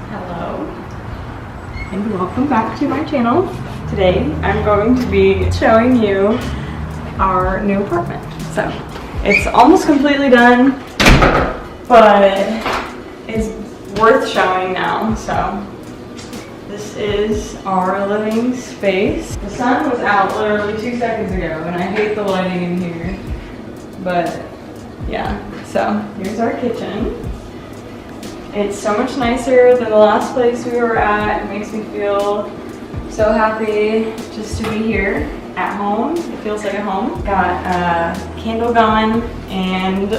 Hello, and welcome back to my channel. Today I'm going to be showing you our new apartment. So it's almost completely done, but it's worth showing now. So this is our living space. The sun was out literally 2 seconds ago, and I hate the lighting in here, but yeah. So here's our kitchen. It's so much nicer than the last place we were at. It makes me feel so happy just to be here at home. It feels like a home. Got a candle gun, and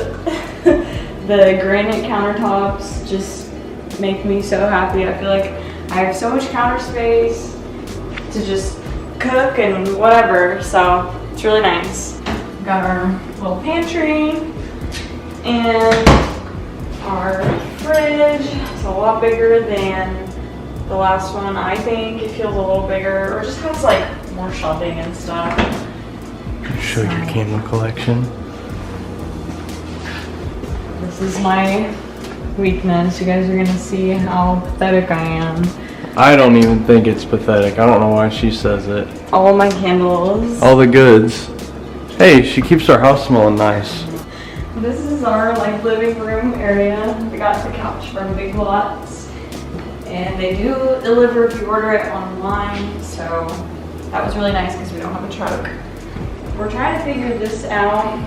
the granite countertops just make me so happy. I feel like I have so much counter space to just cook and whatever, so it's really nice. Got our little pantry and our fridge. It's a lot bigger than the last one, I think. It feels a little bigger, or just has like more shelving and stuff. Show your candle collection. This is my weakness. You guys are gonna see how pathetic I am. I don't even think it's pathetic. I don't know why she says it. All my candles. All the goods. Hey, she keeps our house smelling nice. This is our like living room area. We got the couch from Big Lots, and they do deliver if you order it online, so that was really nice because we don't have a truck. We're trying to figure this out.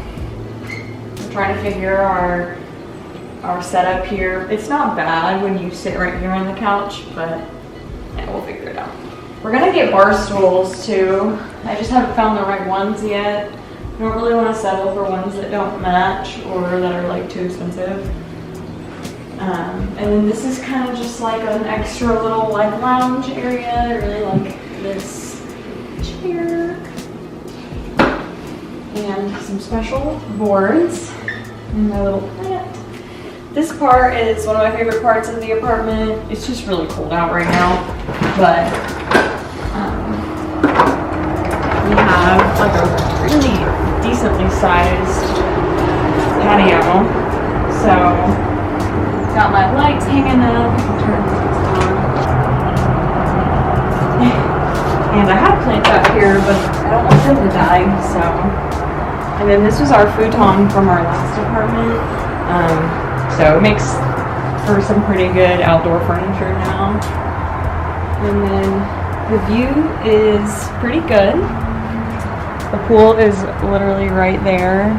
We're trying to figure our setup here. It's not bad when you sit right here on the couch, but yeah, we'll figure it out. We're gonna get bar stools too. I just haven't found the right ones yet. I don't really want to settle for ones that don't match or that are like too expensive. And then this is kind of just like an extra little like lounge area. I really like this chair and some special boards and my little plant. This part is one of my favorite parts of the apartment. It's just really cold out right now, but we have like a really decently sized patio. So got my lights hanging up. Turn this on. And I have plants out here, but I don't want them to die. So, and then this was our futon from our last apartment. So it makes for some pretty good outdoor furniture now. And then the view is pretty good. The pool is literally right there,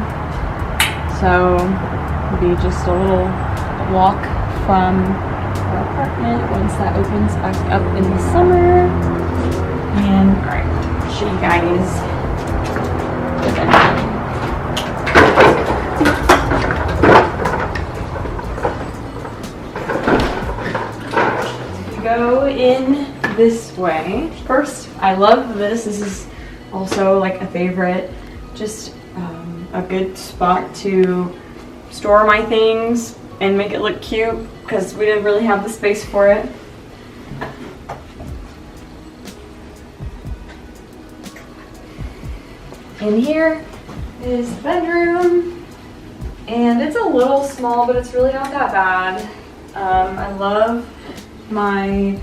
so it'll be just a little walk from our apartment once that opens back up in the summer. And alright, I'll show you guys the bedroom. If you go in this way, first, I love this. This is also like a favorite, just a good spot to store my things and make it look cute because we didn't really have the space for it. In here is the bedroom, and it's a little small, but it's really not that bad. I love my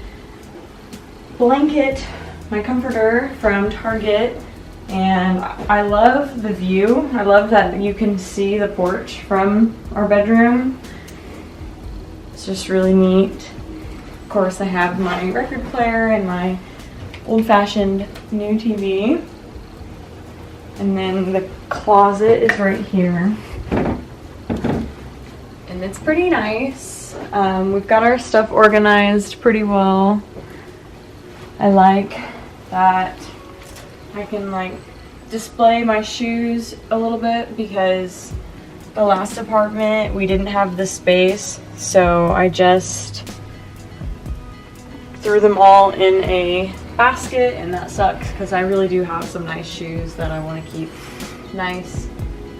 blanket, my comforter from Target, and I love the view. I love that you can see the porch from our bedroom. It's just really neat. Of course, I have my record player and my old-fashioned new TV. And then the closet is right here. And it's pretty nice. We've got our stuff organized pretty well. I like that I can like display my shoes a little bit because the last apartment we didn't have the space, so I just threw them all in a basket, and that sucks because I really do have some nice shoes that I want to keep nice.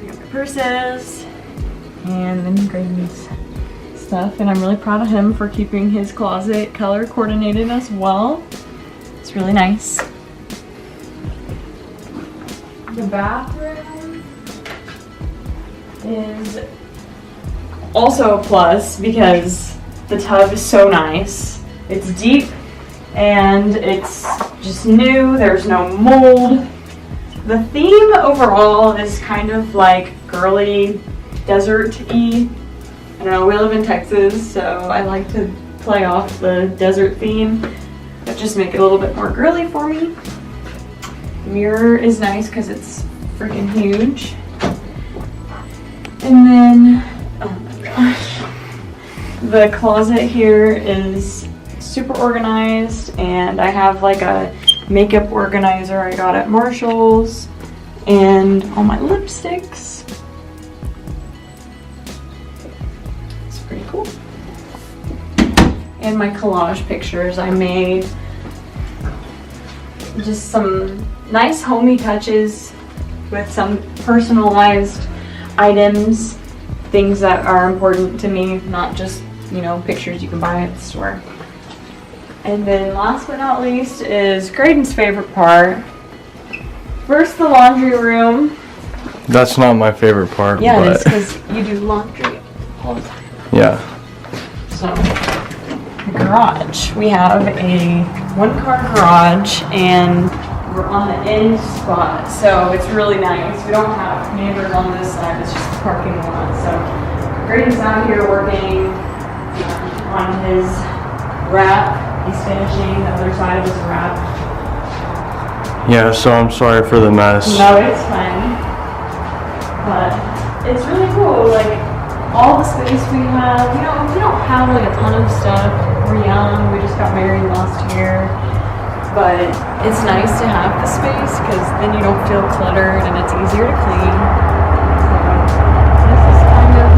I got my purses and then Grady's stuff, and I'm really proud of him for keeping his closet color coordinated as well. It's really nice. The bathroom is also a plus because the tub is so nice. It's deep and it's just new. There's no mold. The theme overall is kind of like girly, desert-y. I don't know, we live in Texas, so I like to play off the desert theme, but just make it a little bit more girly for me. The mirror is nice because it's freaking huge. And then, oh my gosh, the closet here is super organized, and I have like a makeup organizer I got at Marshall's, and all my lipsticks. It's pretty cool. And my collage pictures I made. Just some nice homey touches with some personalized items, things that are important to me, not just, you know, pictures you can buy at the store. And then last but not least is Graydon's favorite part. First, the laundry room. That's not my favorite part. Yeah, but... it is because you do laundry all the time. Yeah. So, the garage. We have a one-car garage and we're on the end spot, so it's really nice. We don't have neighbors on this side, it's just a parking lot. So, Graydon's out here working on his wrap. He's finishing the other side of his wrap. Yeah, so I'm sorry for the mess. No, it's fine. But it's really cool. Like, all the space we have, you know, we don't have like a ton of stuff. We're young, we just got married last year. But it's nice to have the space because then you don't feel cluttered and it's easier to clean. So, this is kind of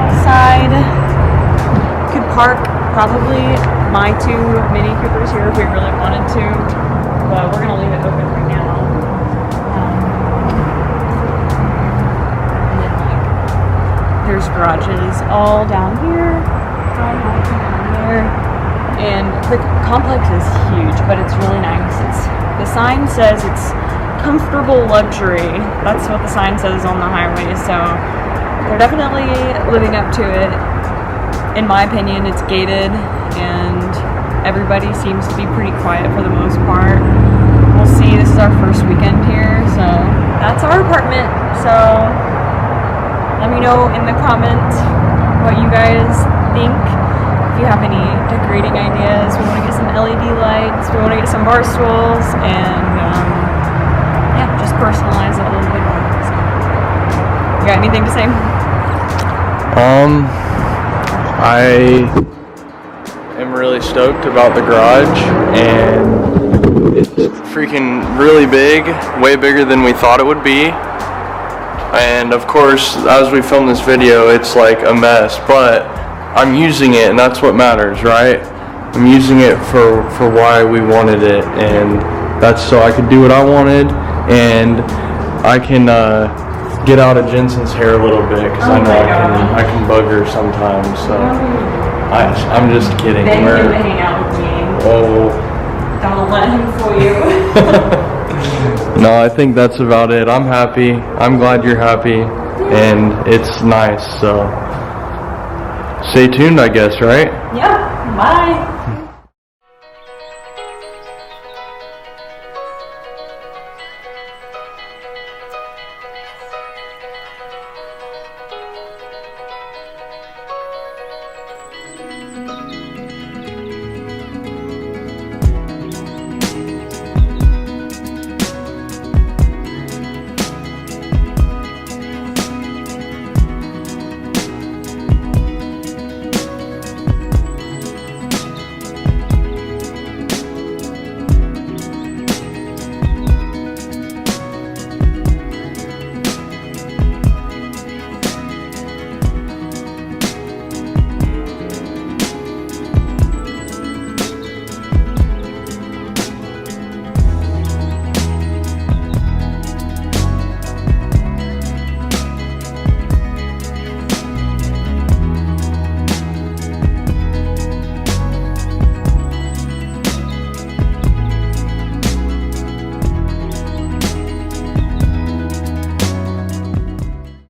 outside. Could park probably my 2 Mini Coopers here if we really wanted to, but we're gonna leave it open right now. And then like, there's garages all down here, down there, and the complex is huge, but it's really nice. The sign says it's comfortable luxury. That's what the sign says on the highway, so they're definitely living up to it. In my opinion, it's gated and everybody seems to be pretty quiet for the most part. We'll see, this is our first weekend here, so that's our apartment. So let me know in the comments what you guys think. If you have any decorating ideas, we want to get some LED lights, we want to get some bar stools, and yeah, just personalize it a little bit more. So, you got anything to say? I am really stoked about the garage, and it's freaking really big, way bigger than we thought it would be. And of course, as we film this video, it's like a mess, but I'm using it, and that's what matters, right? I'm using it for why we wanted it, and that's so I could do what I wanted, and I can get out of Jensen's hair a little bit because I know I can bug her sometimes. So I'm just kidding. Then you would hang out with me. Oh. Don't let him fool you. No, I think that's about it. I'm happy. I'm glad you're happy, and it's nice. So stay tuned, I guess, right? Yeah. Bye.